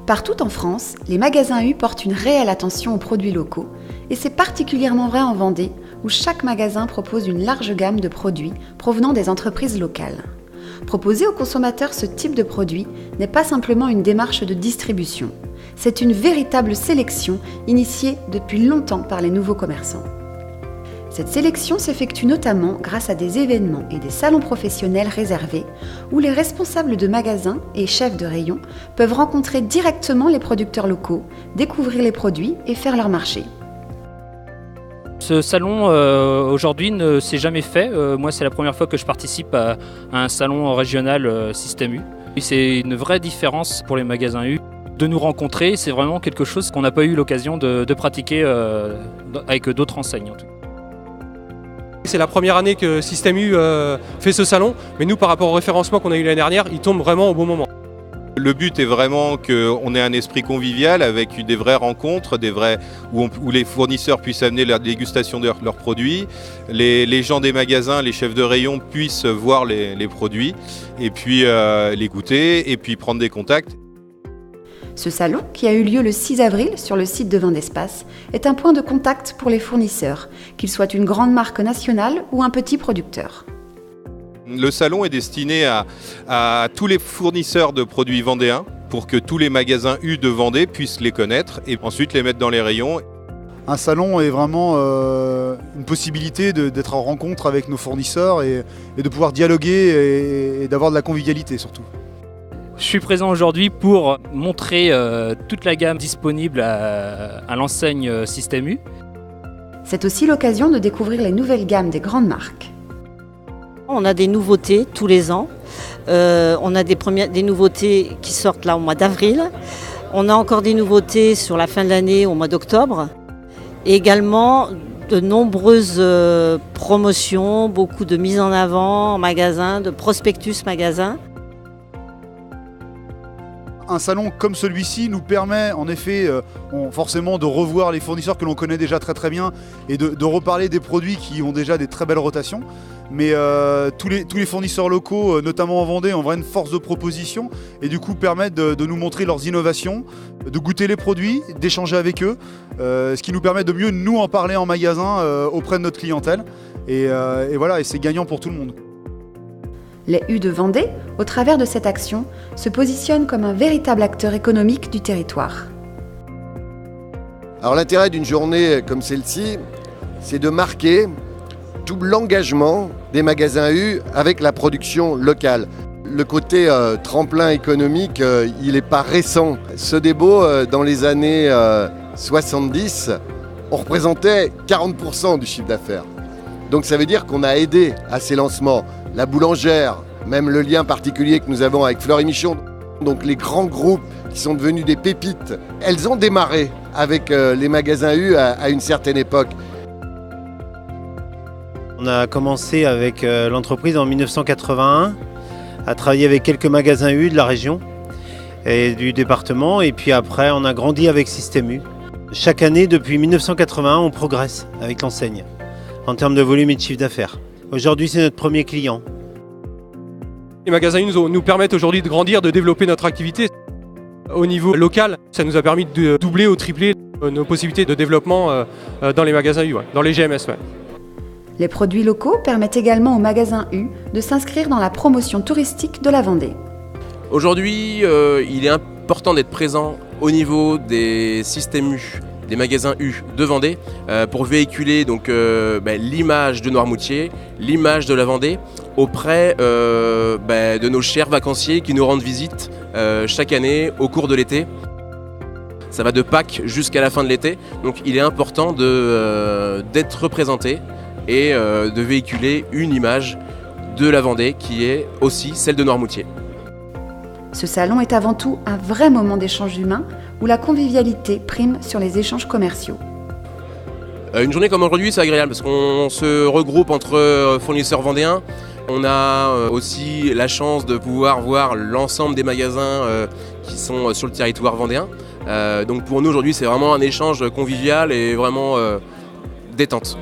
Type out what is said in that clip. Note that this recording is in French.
Partout en France, les magasins U portent une réelle attention aux produits locaux et c'est particulièrement vrai en Vendée où chaque magasin propose une large gamme de produits provenant des entreprises locales. Proposer aux consommateurs ce type de produit n'est pas simplement une démarche de distribution, c'est une véritable sélection initiée depuis longtemps par les nouveaux commerçants. Cette sélection s'effectue notamment grâce à des événements et des salons professionnels réservés où les responsables de magasins et chefs de rayon peuvent rencontrer directement les producteurs locaux, découvrir les produits et faire leur marché. Ce salon aujourd'hui ne s'est jamais fait. Moi, c'est la première fois que je participe à un salon régional Système U. C'est une vraie différence pour les magasins U de nous rencontrer. C'est vraiment quelque chose qu'on n'a pas eu l'occasion de pratiquer avec d'autres enseignes. En tout cas. C'est la première année que Système U fait ce salon, mais nous, par rapport au référencement qu'on a eu l'année dernière, il tombe vraiment au bon moment. Le but est vraiment qu'on ait un esprit convivial avec des vraies rencontres, où les fournisseurs puissent amener la dégustation de leurs produits, les gens des magasins, les chefs de rayon puissent voir les produits et puis les goûter et puis prendre des contacts. Ce salon, qui a eu lieu le 6 avril sur le site de Vendespace, est un point de contact pour les fournisseurs, qu'ils soient une grande marque nationale ou un petit producteur. Le salon est destiné à tous les fournisseurs de produits vendéens pour que tous les magasins U de Vendée puissent les connaître et ensuite les mettre dans les rayons. Un salon est vraiment une possibilité d'être en rencontre avec nos fournisseurs et de pouvoir dialoguer et d'avoir de la convivialité surtout. Je suis présent aujourd'hui pour montrer toute la gamme disponible à l'enseigne Système U. C'est aussi l'occasion de découvrir les nouvelles gammes des grandes marques. On a des nouveautés tous les ans. On a des nouveautés qui sortent là au mois d'avril. On a encore des nouveautés sur la fin de l'année au mois d'octobre. Et également de nombreuses promotions, beaucoup de mises en avant en magasin, de prospectus magasin. Un salon comme celui-ci nous permet en effet forcément de revoir les fournisseurs que l'on connaît déjà très bien et de reparler des produits qui ont déjà des très belles rotations. Mais tous les fournisseurs locaux, notamment en Vendée, ont vraiment une force de proposition et du coup permettent de nous montrer leurs innovations, de goûter les produits, d'échanger avec eux, ce qui nous permet de mieux nous en parler en magasin auprès de notre clientèle. Et voilà, et c'est gagnant pour tout le monde. Les U de Vendée, au travers de cette action, se positionnent comme un véritable acteur économique du territoire. Alors l'intérêt d'une journée comme celle-ci, c'est de marquer tout l'engagement des magasins U avec la production locale. Le côté tremplin économique, il n'est pas récent. Sodebo, dans les années 70, on représentait 40% du chiffre d'affaires. Donc ça veut dire qu'on a aidé à ces lancements. La boulangère, même le lien particulier que nous avons avec Fleury Michon, donc les grands groupes qui sont devenus des pépites, elles ont démarré avec les magasins U à une certaine époque. On a commencé avec l'entreprise en 1981, à travailler avec quelques magasins U de la région et du département, et puis après on a grandi avec Système U. Chaque année depuis 1981 on progresse avec l'enseigne en termes de volume et de chiffre d'affaires. Aujourd'hui, c'est notre premier client. Les magasins U nous permettent aujourd'hui de grandir, de développer notre activité. Au niveau local, ça nous a permis de doubler ou tripler nos possibilités de développement dans les magasins U, dans les GMS. Ouais. Les produits locaux permettent également aux magasins U de s'inscrire dans la promotion touristique de la Vendée. Aujourd'hui, il est important d'être présent au niveau des systèmes U, des magasins U de Vendée pour véhiculer donc, l'image de Noirmoutier, l'image de la Vendée auprès de nos chers vacanciers qui nous rendent visite chaque année au cours de l'été. Ça va de Pâques jusqu'à la fin de l'été, donc il est important d'être représenté et de véhiculer une image de la Vendée qui est aussi celle de Noirmoutier. Ce salon est avant tout un vrai moment d'échange humain où la convivialité prime sur les échanges commerciaux. Une journée comme aujourd'hui, c'est agréable parce qu'on se regroupe entre fournisseurs vendéens. On a aussi la chance de pouvoir voir l'ensemble des magasins qui sont sur le territoire vendéen. Donc pour nous aujourd'hui, c'est vraiment un échange convivial et vraiment détente.